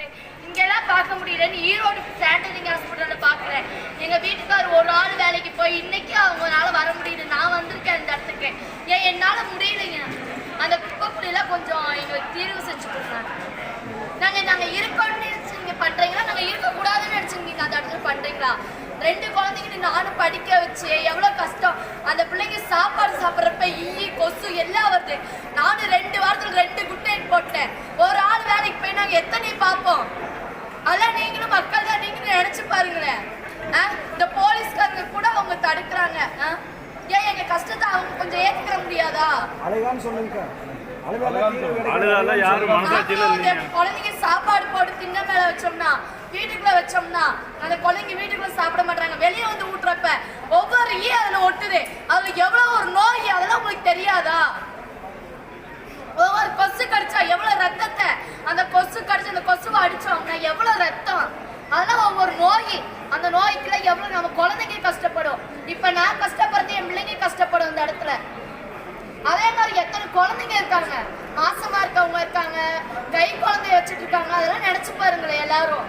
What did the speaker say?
இருக்கு. இங்கெல்லாம் பார்க்க முடியலன்னு ஈரோடு சாண்டலிங் ஹாஸ்பிட்டல்ல பாக்குறேன். எங்க வீட்டுக்கார் ஒரு ஆள் வேலைக்கு போய் இன்னைக்கு அவங்களால வர முடியல. நான் வந்திருக்கேன் இந்த இடத்துக்கு. ஏன் என்னால முடியலைங்க. அந்த குப்பைக்குடியில கொஞ்சம் எங்களுக்கு தீர்வு செஞ்சு கொடுங்க. நாங்க இருக்கோம்னு நினைச்சு நீங்க பண்றீங்களா? நாங்க இருக்க கூடாதுன்னு நினைச்சு நீங்க அந்த இடத்துல பண்றீங்களா? 2 குழந்தைங்க நானும் படிக்க வச்சு எவ்வளவு கஷ்டம். அந்த பிள்ளைங்க சாப்பாடு சாப்பிட்றப்ப ஈ கொசு எல்லாம் வருது. நானும் 2 வாரத்துல 2 குட் நைட் போட்டேன். ஒரு ஆள் வேலைக்கு போய் நாங்க எத்தனை பார்ப்போம். அதெல்லாம் நீங்களும் மக்கள் தான் நீங்களும் நினைச்சு பாருங்களேன். இந்த போலீஸ்காரங்க கூட அவங்க தடுக்கிறாங்க. ஏன் எங்க கஷ்டத்தை அவங்க கொஞ்சம் ஏத்துக்கிற முடியாதா? குழந்தைங்க சாப்பாடு போட்டு தின்ன மேல வச்சோம்னா வீட்டுக்குள்ள வச்சோம்னா அந்த குழந்தைங்க வீட்டுக்குள்ள சாப்பிட மாட்டாங்க. வெளியே வந்து ஊட்டுறப்ப ஒவ்வொரு ஈ அதுல ஒட்டுது. அதுல எவ்வளவு ஒரு நோய் அதெல்லாம் உங்களுக்கு தெரியாதா? ஒவ்வொரு கொசு கடிச்சா எவ்வளவு ரத்தத்தை அந்த கொசு கடிச்சு அந்த கொசுவை அடிச்சோம்னா எவ்வளவு ரத்தம். அதெல்லாம் ஒவ்வொரு நோய். அந்த நோய்க்குள்ள எவ்வளவு நம்ம குழந்தைங்க கஷ்டப்படும். இப்ப நான் கஷ்டப்படுறது என் பிள்ளைங்க கஷ்டப்படும் இந்த இடத்துல. அதே மாதிரி எத்தனை குழந்தைங்க இருக்காங்க, மாசமா இருக்கவங்க இருக்காங்க, கை குழந்தைய வச்சுட்டு இருக்காங்க. அதெல்லாம் நினைச்சு பாருங்களேன் எல்லாரும்.